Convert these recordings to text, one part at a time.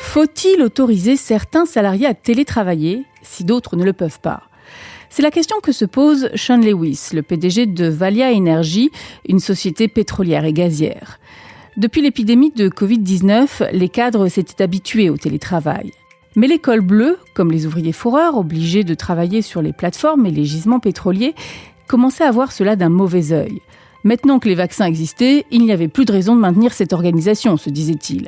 Faut-il autoriser certains salariés à télétravailler si d'autres ne le peuvent pas ? C'est la question que se pose Sean Lewis, le PDG de Valia Energy, une société pétrolière et gazière. Depuis l'épidémie de Covid-19, les cadres s'étaient habitués au télétravail. Mais les cols bleus, comme les ouvriers foreurs obligés de travailler sur les plateformes et les gisements pétroliers, commençaient à voir cela d'un mauvais œil. Maintenant que les vaccins existaient, il n'y avait plus de raison de maintenir cette organisation, se disait-il.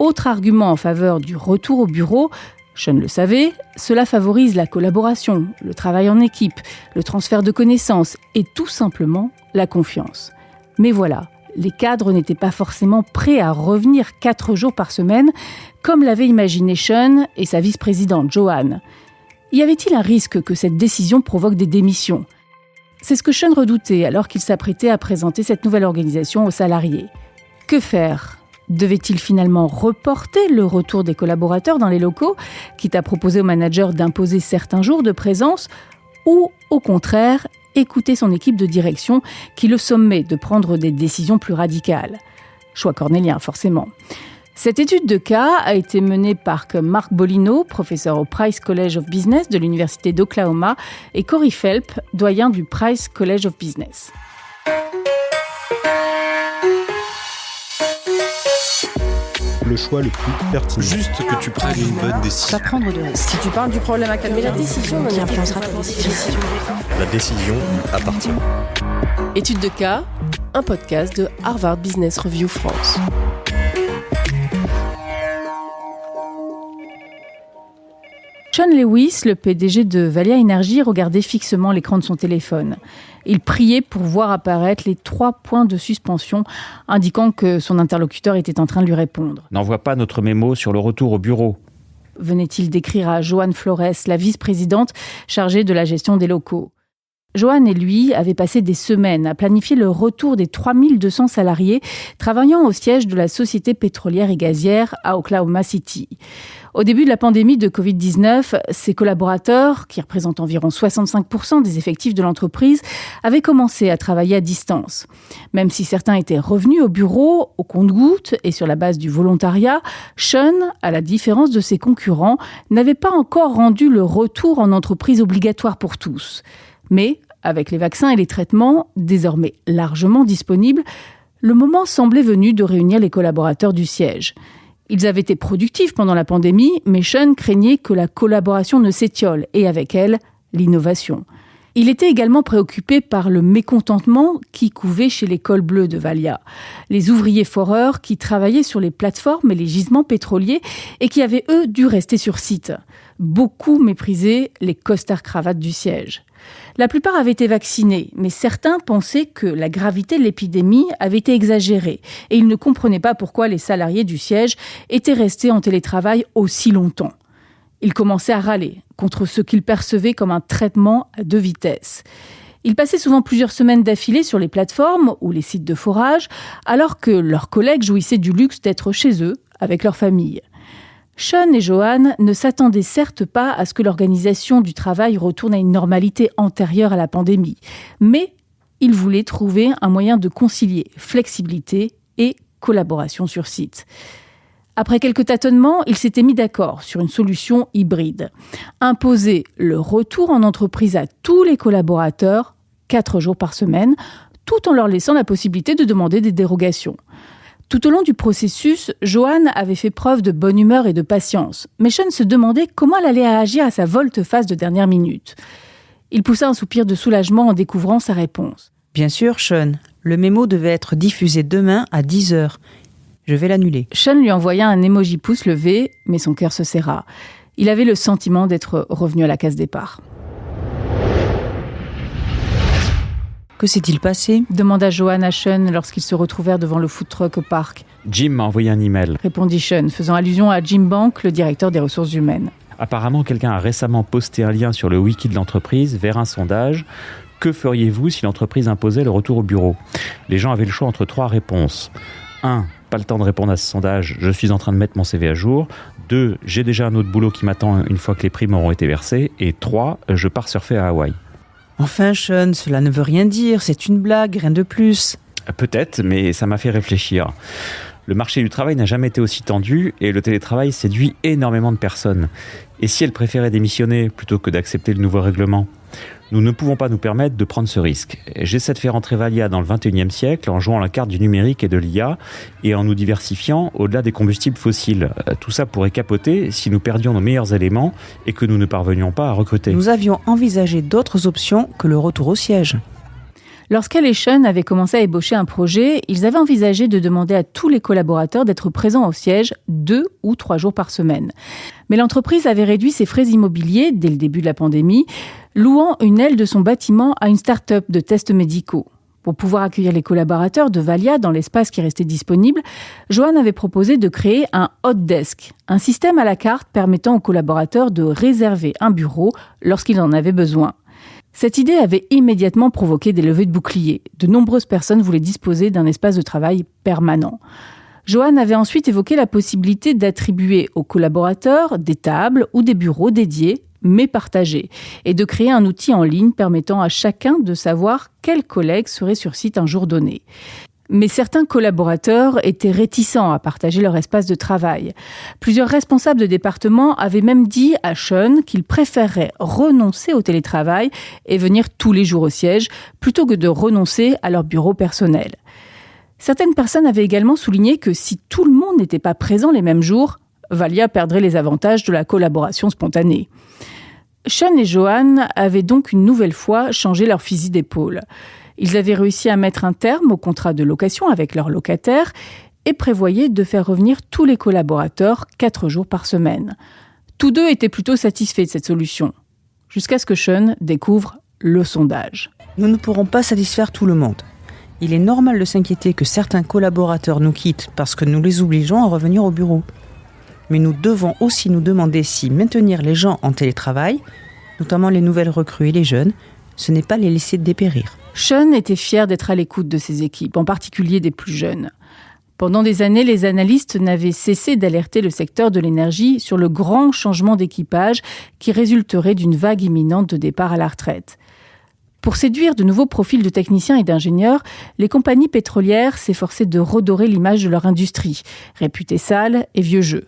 Autre argument en faveur du retour au bureau, Sean le savait, cela favorise la collaboration, le travail en équipe, le transfert de connaissances et tout simplement la confiance. Mais voilà, les cadres n'étaient pas forcément prêts à revenir 4 jours par semaine, comme l'avaient imaginé Sean et sa vice-présidente Joanne. Y avait-il un risque que cette décision provoque des démissions ? C'est ce que Sean redoutait alors qu'il s'apprêtait à présenter cette nouvelle organisation aux salariés. Que faire ? Devait-il finalement reporter le retour des collaborateurs dans les locaux, quitte à proposer au manager d'imposer certains jours de présence, ou au contraire, écouter son équipe de direction qui le sommait de prendre des décisions plus radicales ? Choix cornélien, forcément. Cette étude de cas a été menée par Marc Bolino, professeur au Price College of Business de l'Université d'Oklahoma, et Corey Phelps, doyen du Price College of Business. Le choix le plus pertinent. Juste que tu prennes une bonne décision. Pas prendre de risques. Si tu parles du problème à calmer, la décision qui influencera ta décision. La décision appartient. Étude de cas, un podcast de Harvard Business Review France. Sean Lewis, le PDG de Valia Energy, regardait fixement l'écran de son téléphone. Il priait pour voir apparaître les 3 points de suspension, indiquant que son interlocuteur était en train de lui répondre. « N'envoie pas notre mémo sur le retour au bureau », venait-il d'écrire à Joanne Flores, la vice-présidente chargée de la gestion des locaux. Joanne et lui avaient passé des semaines à planifier le retour des 3200 salariés travaillant au siège de la société pétrolière et gazière à Oklahoma City. Au début de la pandémie de Covid-19, ses collaborateurs, qui représentent environ 65% des effectifs de l'entreprise, avaient commencé à travailler à distance. Même si certains étaient revenus au bureau, au compte-gouttes et sur la base du volontariat, Sean, à la différence de ses concurrents, n'avait pas encore rendu le retour en entreprise obligatoire pour tous. Mais, avec les vaccins et les traitements, désormais largement disponibles, le moment semblait venu de réunir les collaborateurs du siège. Ils avaient été productifs pendant la pandémie, mais Sean craignait que la collaboration ne s'étiole, et avec elle, l'innovation. Il était également préoccupé par le mécontentement qui couvait chez les cols bleus de Valia, les ouvriers foreurs qui travaillaient sur les plateformes et les gisements pétroliers et qui avaient, eux, dû rester sur site. Beaucoup méprisaient les costards-cravates du siège. La plupart avaient été vaccinés, mais certains pensaient que la gravité de l'épidémie avait été exagérée et ils ne comprenaient pas pourquoi les salariés du siège étaient restés en télétravail aussi longtemps. Ils commençaient à râler contre ce qu'ils percevaient comme un traitement à 2 vitesses. Ils passaient souvent plusieurs semaines d'affilée sur les plateformes ou les sites de forage, alors que leurs collègues jouissaient du luxe d'être chez eux, avec leur famille. Sean et Joanne ne s'attendaient certes pas à ce que l'organisation du travail retourne à une normalité antérieure à la pandémie, mais ils voulaient trouver un moyen de concilier flexibilité et collaboration sur site. Après quelques tâtonnements, ils s'étaient mis d'accord sur une solution hybride. Imposer le retour en entreprise à tous les collaborateurs, 4 jours par semaine, tout en leur laissant la possibilité de demander des dérogations. Tout au long du processus, Joanne avait fait preuve de bonne humeur et de patience, mais Sean se demandait comment elle allait réagir à sa volte-face de dernière minute. Il poussa un soupir de soulagement en découvrant sa réponse. « Bien sûr, Sean, le mémo devait être diffusé demain à 10h. Je vais l'annuler. » Sean lui envoya un emoji pouce levé, mais son cœur se serra. Il avait le sentiment d'être revenu à la case départ. Que s'est-il passé ? Demanda Joanne à Sean lorsqu'ils se retrouvèrent devant le food truck au parc. Jim m'a envoyé un email. Répondit Sean, faisant allusion à Jim Bank, le directeur des ressources humaines. Apparemment, quelqu'un a récemment posté un lien sur le wiki de l'entreprise vers un sondage. Que feriez-vous si l'entreprise imposait le retour au bureau ? Les gens avaient le choix entre 3 réponses. 1. Pas le temps de répondre à ce sondage, je suis en train de mettre mon CV à jour. 2. J'ai déjà un autre boulot qui m'attend une fois que les primes auront été versées. Et 3. Je pars surfer à Hawaï. Enfin, Sean, cela ne veut rien dire, c'est une blague, rien de plus. Peut-être, mais ça m'a fait réfléchir. Le marché du travail n'a jamais été aussi tendu et le télétravail séduit énormément de personnes. Et si elles préféraient démissionner plutôt que d'accepter le nouveau règlement ? Nous ne pouvons pas nous permettre de prendre ce risque. J'essaie de faire entrer Valia dans le 21e siècle en jouant la carte du numérique et de l'IA et en nous diversifiant au-delà des combustibles fossiles. Tout ça pourrait capoter si nous perdions nos meilleurs éléments et que nous ne parvenions pas à recruter. Nous avions envisagé d'autres options que le retour au siège. Lorsqu'elle et Sean avaient commencé à ébaucher un projet, ils avaient envisagé de demander à tous les collaborateurs d'être présents au siège 2 ou 3 jours par semaine. Mais l'entreprise avait réduit ses frais immobiliers dès le début de la pandémie, louant une aile de son bâtiment à une start-up de tests médicaux. Pour pouvoir accueillir les collaborateurs de Valia dans l'espace qui restait disponible, Johan avait proposé de créer un hot desk, un système à la carte permettant aux collaborateurs de réserver un bureau lorsqu'ils en avaient besoin. Cette idée avait immédiatement provoqué des levées de boucliers. De nombreuses personnes voulaient disposer d'un espace de travail permanent. Johan avait ensuite évoqué la possibilité d'attribuer aux collaborateurs des tables ou des bureaux dédiés, mais partagés, et de créer un outil en ligne permettant à chacun de savoir quel collègue serait sur site un jour donné. Mais certains collaborateurs étaient réticents à partager leur espace de travail. Plusieurs responsables de département avaient même dit à Sean qu'ils préféreraient renoncer au télétravail et venir tous les jours au siège plutôt que de renoncer à leur bureau personnel. Certaines personnes avaient également souligné que si tout le monde n'était pas présent les mêmes jours, Valia perdrait les avantages de la collaboration spontanée. Sean et Johan avaient donc une nouvelle fois changé leur fusil d'épaule. Ils avaient réussi à mettre un terme au contrat de location avec leurs locataires et prévoyaient de faire revenir tous les collaborateurs 4 jours par semaine. Tous deux étaient plutôt satisfaits de cette solution, jusqu'à ce que Sean découvre le sondage. Nous ne pourrons pas satisfaire tout le monde. Il est normal de s'inquiéter que certains collaborateurs nous quittent parce que nous les obligeons à revenir au bureau. Mais nous devons aussi nous demander si maintenir les gens en télétravail, notamment les nouvelles recrues et les jeunes, ce n'est pas les laisser dépérir. Sean était fier d'être à l'écoute de ses équipes, en particulier des plus jeunes. Pendant des années, les analystes n'avaient cessé d'alerter le secteur de l'énergie sur le grand changement d'équipage qui résulterait d'une vague imminente de départ à la retraite. Pour séduire de nouveaux profils de techniciens et d'ingénieurs, les compagnies pétrolières s'efforçaient de redorer l'image de leur industrie, réputée sale et vieux jeu.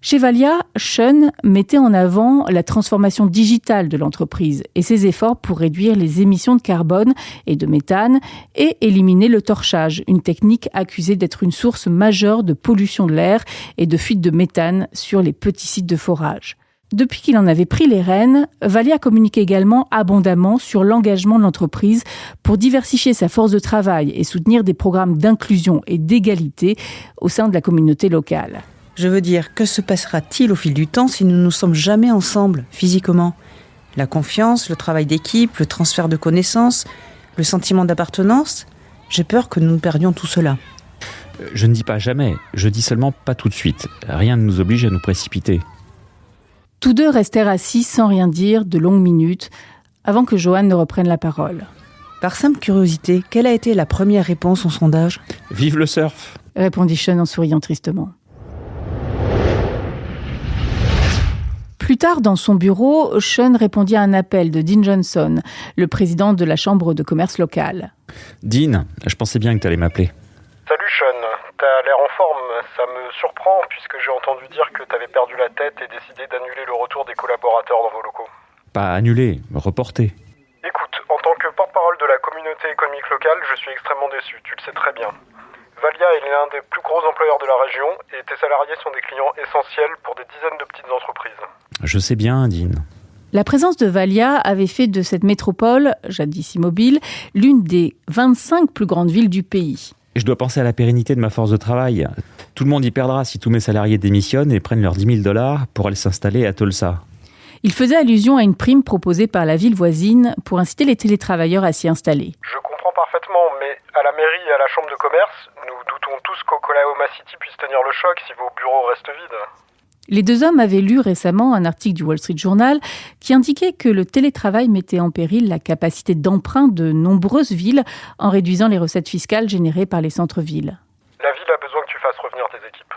Chez Valia, Sean mettait en avant la transformation digitale de l'entreprise et ses efforts pour réduire les émissions de carbone et de méthane et éliminer le torchage, une technique accusée d'être une source majeure de pollution de l'air et de fuite de méthane sur les petits sites de forage. Depuis qu'il en avait pris les rênes, Valia communiquait également abondamment sur l'engagement de l'entreprise pour diversifier sa force de travail et soutenir des programmes d'inclusion et d'égalité au sein de la communauté locale. Je veux dire, que se passera-t-il au fil du temps si nous ne sommes jamais ensemble, physiquement ? La confiance, le travail d'équipe, le transfert de connaissances, le sentiment d'appartenance ? J'ai peur que nous perdions tout cela. Je ne dis pas jamais, je dis seulement pas tout de suite. Rien ne nous oblige à nous précipiter. Tous deux restèrent assis sans rien dire de longues minutes avant que Johan ne reprenne la parole. Par simple curiosité, quelle a été la première réponse au sondage ? Vive le surf ! Répondit Sean en souriant tristement. Plus tard, dans son bureau, Sean répondit à un appel de Dean Johnson, le président de la chambre de commerce locale. Dean, je pensais bien que tu allais m'appeler. Salut Sean, t'as l'air en forme. Ça me surprend puisque j'ai entendu dire que t'avais perdu la tête et décidé d'annuler le retour des collaborateurs dans vos locaux. Pas annuler, reporter. Écoute, en tant que porte-parole de la communauté économique locale, je suis extrêmement déçu, tu le sais très bien. Valia est l'un des plus gros employeurs de la région et tes salariés sont des clients essentiels pour des dizaines de petites entreprises. Je sais bien, Dean. La présence de Valia avait fait de cette métropole, jadis immobile, l'une des 25 plus grandes villes du pays. Je dois penser à la pérennité de ma force de travail. Tout le monde y perdra si tous mes salariés démissionnent et prennent leurs $10 000 pour aller s'installer à Tulsa. Il faisait allusion à une prime proposée par la ville voisine pour inciter les télétravailleurs à s'y installer. Je comprends parfaitement, mais à la mairie et à la chambre de commerce, nous doutons tous qu'Oklahoma City puisse tenir le choc si vos bureaux restent vides. Les deux hommes avaient lu récemment un article du Wall Street Journal qui indiquait que le télétravail mettait en péril la capacité d'emprunt de nombreuses villes en réduisant les recettes fiscales générées par les centres-villes. La ville a besoin que tu fasses revenir tes équipes.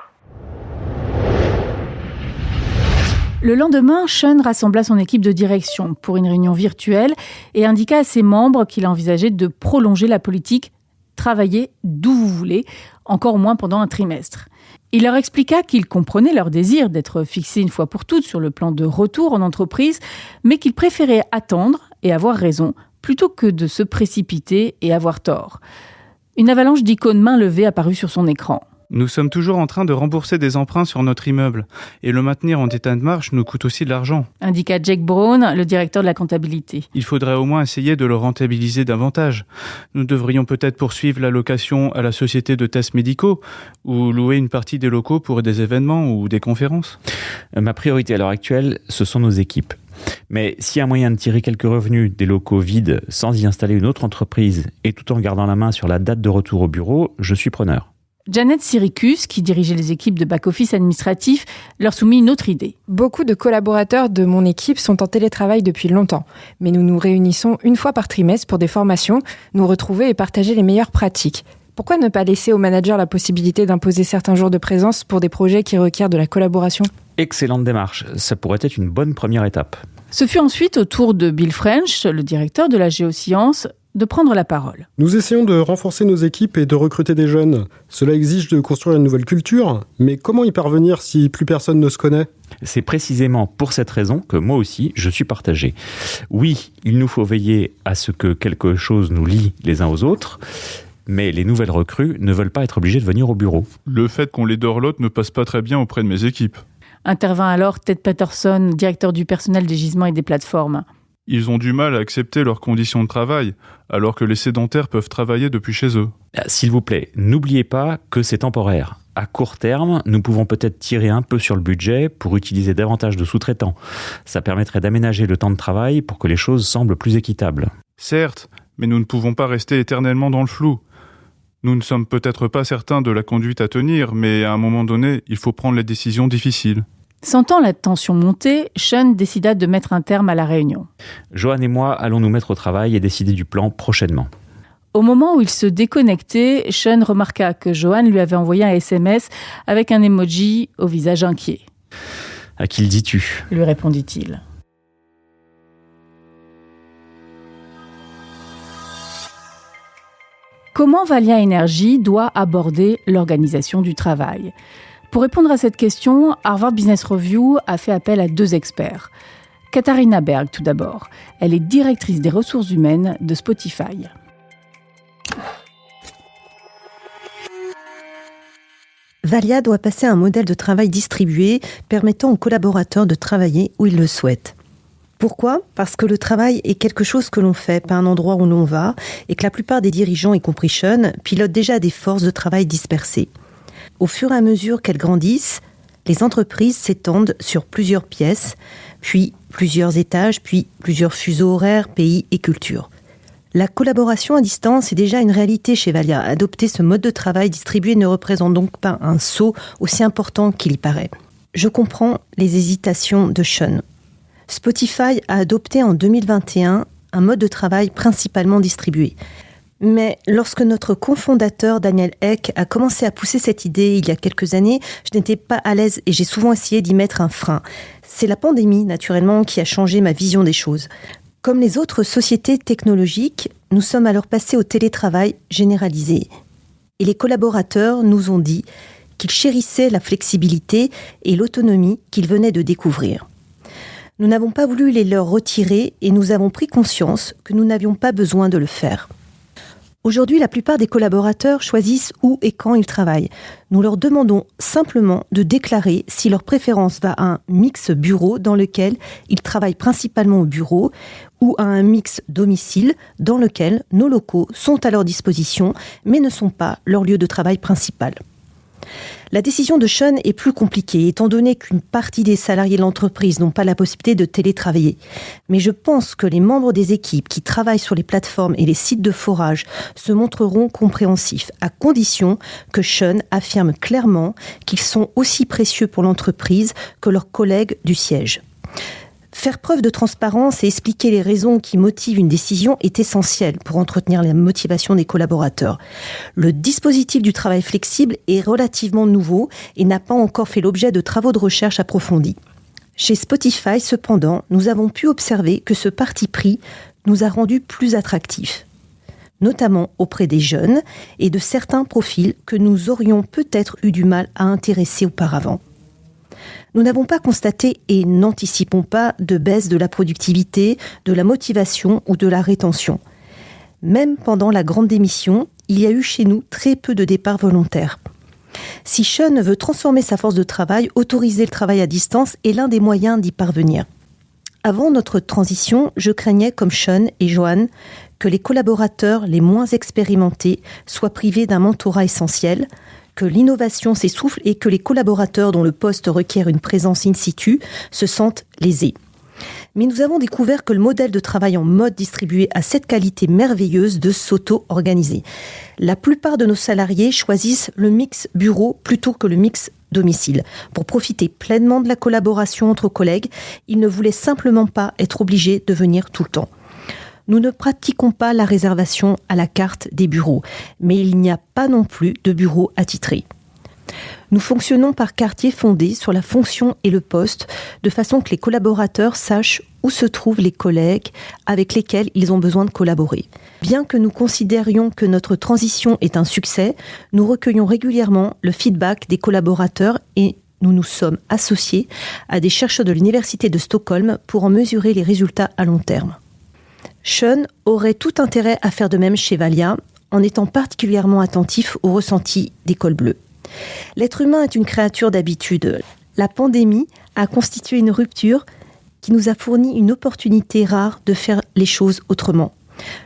Le lendemain, Sean rassembla son équipe de direction pour une réunion virtuelle et indiqua à ses membres qu'il envisageait de prolonger la politique « travailler d'où vous voulez » encore moins pendant un trimestre. Il leur expliqua qu'il comprenait leur désir d'être fixés une fois pour toutes sur le plan de retour en entreprise, mais qu'il préférait attendre et avoir raison, plutôt que de se précipiter et avoir tort. Une avalanche d'icônes main levée apparut sur son écran. Nous sommes toujours en train de rembourser des emprunts sur notre immeuble. Et le maintenir en état de marche nous coûte aussi de l'argent. Indiqua Jake Brown, le directeur de la comptabilité. Il faudrait au moins essayer de le rentabiliser davantage. Nous devrions peut-être poursuivre la location à la société de tests médicaux ou louer une partie des locaux pour des événements ou des conférences. Ma priorité à l'heure actuelle, ce sont nos équipes. Mais s'il y a moyen de tirer quelques revenus des locaux vides sans y installer une autre entreprise et tout en gardant la main sur la date de retour au bureau, je suis preneur. Janet Siricus, qui dirigeait les équipes de back-office administratif, leur soumit une autre idée. Beaucoup de collaborateurs de mon équipe sont en télétravail depuis longtemps, mais nous nous réunissons une fois par trimestre pour des formations, nous retrouver et partager les meilleures pratiques. Pourquoi ne pas laisser aux managers la possibilité d'imposer certains jours de présence pour des projets qui requièrent de la collaboration ? Excellente démarche, ça pourrait être une bonne première étape. Ce fut ensuite au tour de Bill French, le directeur de la géoscience, de prendre la parole. Nous essayons de renforcer nos équipes et de recruter des jeunes. Cela exige de construire une nouvelle culture, mais comment y parvenir si plus personne ne se connaît ? C'est précisément pour cette raison que moi aussi, je suis partagé. Oui, il nous faut veiller à ce que quelque chose nous lie les uns aux autres, mais les nouvelles recrues ne veulent pas être obligées de venir au bureau. Le fait qu'on les dorlote ne passe pas très bien auprès de mes équipes. Intervint alors Ted Patterson, directeur du personnel des gisements et des plateformes. Ils ont du mal à accepter leurs conditions de travail, alors que les sédentaires peuvent travailler depuis chez eux. S'il vous plaît, n'oubliez pas que c'est temporaire. À court terme, nous pouvons peut-être tirer un peu sur le budget pour utiliser davantage de sous-traitants. Ça permettrait d'aménager le temps de travail pour que les choses semblent plus équitables. Certes, mais nous ne pouvons pas rester éternellement dans le flou. Nous ne sommes peut-être pas certains de la conduite à tenir, mais à un moment donné, il faut prendre les décisions difficiles. Sentant la tension monter, Sean décida de mettre un terme à la réunion. Johan et moi allons nous mettre au travail et décider du plan prochainement. Au moment où il se déconnectait, Sean remarqua que Johan lui avait envoyé un SMS avec un emoji au visage inquiet. « À qui le dis-tu » lui répondit-il. Comment Valia Energy doit aborder l'organisation du travail ? Pour répondre à cette question, Harvard Business Review a fait appel à 2 experts. Katharina Berg, tout d'abord. Elle est directrice des ressources humaines de Spotify. Valia doit passer à un modèle de travail distribué permettant aux collaborateurs de travailler où ils le souhaitent. Pourquoi ? Parce que le travail est quelque chose que l'on fait, pas un endroit où l'on va, et que la plupart des dirigeants, y compris Sean, pilotent déjà des forces de travail dispersées. Au fur et à mesure qu'elles grandissent, les entreprises s'étendent sur plusieurs pièces, puis plusieurs étages, puis plusieurs fuseaux horaires, pays et cultures. La collaboration à distance est déjà une réalité chez Valia. Adopter ce mode de travail distribué ne représente donc pas un saut aussi important qu'il y paraît. Je comprends les hésitations de Sean. Spotify a adopté en 2021 un mode de travail principalement distribué. Mais lorsque notre cofondateur Daniel Ek a commencé à pousser cette idée il y a quelques années, je n'étais pas à l'aise et j'ai souvent essayé d'y mettre un frein. C'est la pandémie, naturellement, qui a changé ma vision des choses. Comme les autres sociétés technologiques, nous sommes alors passés au télétravail généralisé. Et les collaborateurs nous ont dit qu'ils chérissaient la flexibilité et l'autonomie qu'ils venaient de découvrir. Nous n'avons pas voulu les leur retirer et nous avons pris conscience que nous n'avions pas besoin de le faire. Aujourd'hui, la plupart des collaborateurs choisissent où et quand ils travaillent. Nous leur demandons simplement de déclarer si leur préférence va à un mix bureau dans lequel ils travaillent principalement au bureau ou à un mix domicile dans lequel nos locaux sont à leur disposition mais ne sont pas leur lieu de travail principal. La décision de Sean est plus compliquée, étant donné qu'une partie des salariés de l'entreprise n'ont pas la possibilité de télétravailler. Mais je pense que les membres des équipes qui travaillent sur les plateformes et les sites de forage se montreront compréhensifs, à condition que Sean affirme clairement qu'ils sont aussi précieux pour l'entreprise que leurs collègues du siège. Faire preuve de transparence et expliquer les raisons qui motivent une décision est essentiel pour entretenir la motivation des collaborateurs. Le dispositif du travail flexible est relativement nouveau et n'a pas encore fait l'objet de travaux de recherche approfondis. Chez Spotify, cependant, nous avons pu observer que ce parti pris nous a rendus plus attractifs. notamment auprès des jeunes et de certains profils que nous aurions peut-être eu du mal à intéresser auparavant. Nous n'avons pas constaté et n'anticipons pas de baisse de la productivité, de la motivation ou de la rétention. Même pendant la grande démission, il y a eu chez nous très peu de départs volontaires. Si Sean veut transformer sa force de travail, autoriser le travail à distance est l'un des moyens d'y parvenir. Avant notre transition, je craignais, comme Sean et Joanne, que les collaborateurs les moins expérimentés soient privés d'un mentorat essentiel, que l'innovation s'essouffle et que les collaborateurs dont le poste requiert une présence in situ se sentent lésés. Mais nous avons découvert que le modèle de travail en mode distribué a cette qualité merveilleuse de s'auto-organiser. La plupart de nos salariés choisissent le mix bureau plutôt que le mix domicile. Pour profiter pleinement de la collaboration entre collègues, ils ne voulaient simplement pas être obligés de venir tout le temps. Nous ne pratiquons pas la réservation à la carte des bureaux, mais il n'y a pas non plus de bureaux attitrés. Nous fonctionnons par quartier fondé sur la fonction et le poste, de façon que les collaborateurs sachent où se trouvent les collègues avec lesquels ils ont besoin de collaborer. Bien que nous considérions que notre transition est un succès, nous recueillons régulièrement le feedback des collaborateurs et nous nous sommes associés à des chercheurs de l'Université de Stockholm pour en mesurer les résultats à long terme. Sean aurait tout intérêt à faire de même chez Valia, en étant particulièrement attentif aux ressentis des cols bleus. L'être humain est une créature d'habitude. La pandémie a constitué une rupture qui nous a fourni une opportunité rare de faire les choses autrement.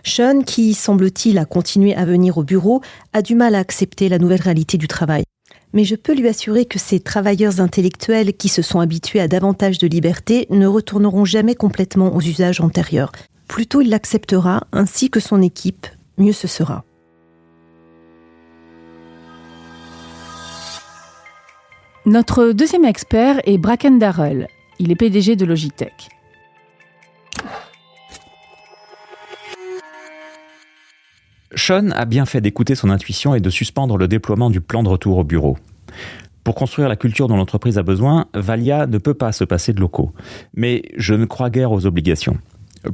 Sean, qui semble-t-il a continué à venir au bureau, a du mal à accepter la nouvelle réalité du travail. Mais je peux lui assurer que ces travailleurs intellectuels qui se sont habitués à davantage de liberté ne retourneront jamais complètement aux usages antérieurs. Plutôt il l'acceptera, ainsi que son équipe, mieux ce sera. Notre deuxième expert est Bracken Darrell. Il est PDG de Logitech. Sean a bien fait d'écouter son intuition et de suspendre le déploiement du plan de retour au bureau. Pour construire la culture dont l'entreprise a besoin, Valia ne peut pas se passer de locaux. Mais je ne crois guère aux obligations.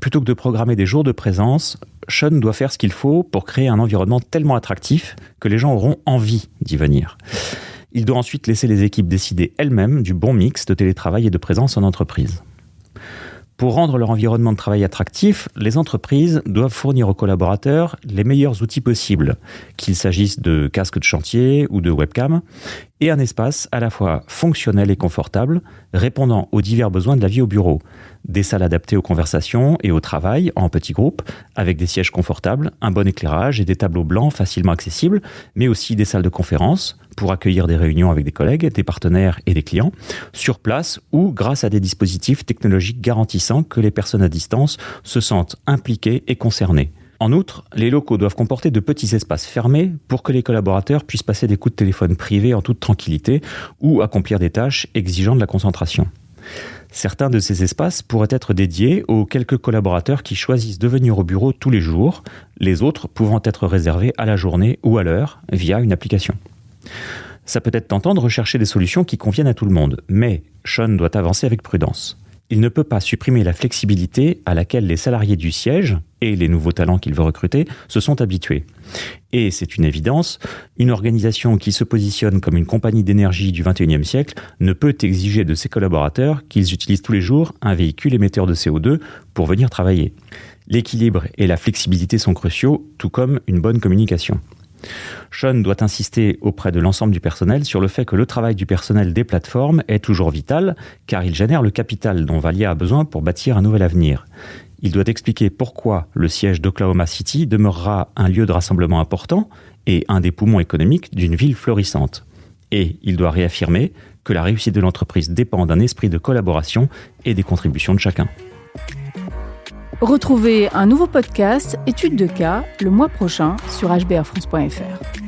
Plutôt que de programmer des jours de présence, Sean doit faire ce qu'il faut pour créer un environnement tellement attractif que les gens auront envie d'y venir. Il doit ensuite laisser les équipes décider elles-mêmes du bon mix de télétravail et de présence en entreprise. Pour rendre leur environnement de travail attractif, les entreprises doivent fournir aux collaborateurs les meilleurs outils possibles, qu'il s'agisse de casques de chantier ou de webcam, et un espace à la fois fonctionnel et confortable, répondant aux divers besoins de la vie au bureau. Des salles adaptées aux conversations et au travail en petits groupes, avec des sièges confortables, un bon éclairage et des tableaux blancs facilement accessibles, mais aussi des salles de conférence pour accueillir des réunions avec des collègues, des partenaires et des clients, sur place ou grâce à des dispositifs technologiques garantissant que les personnes à distance se sentent impliquées et concernées. En outre, les locaux doivent comporter de petits espaces fermés pour que les collaborateurs puissent passer des coups de téléphone privés en toute tranquillité ou accomplir des tâches exigeant de la concentration. Certains de ces espaces pourraient être dédiés aux quelques collaborateurs qui choisissent de venir au bureau tous les jours, les autres pouvant être réservés à la journée ou à l'heure via une application. Ça peut être tentant de rechercher des solutions qui conviennent à tout le monde, mais Sean doit avancer avec prudence. Il ne peut pas supprimer la flexibilité à laquelle les salariés du siège et les nouveaux talents qu'il veut recruter se sont habitués. Et c'est une évidence, une organisation qui se positionne comme une compagnie d'énergie du XXIe siècle ne peut exiger de ses collaborateurs qu'ils utilisent tous les jours un véhicule émetteur de CO2 pour venir travailler. L'équilibre et la flexibilité sont cruciaux, tout comme une bonne communication. Sean doit insister auprès de l'ensemble du personnel sur le fait que le travail du personnel des plateformes est toujours vital, car il génère le capital dont Valia a besoin pour bâtir un nouvel avenir. Il doit expliquer pourquoi le siège d'Oklahoma City demeurera un lieu de rassemblement important et un des poumons économiques d'une ville florissante. Et il doit réaffirmer que la réussite de l'entreprise dépend d'un esprit de collaboration et des contributions de chacun. Retrouvez un nouveau podcast, Études de cas, le mois prochain sur hbrfrance.fr.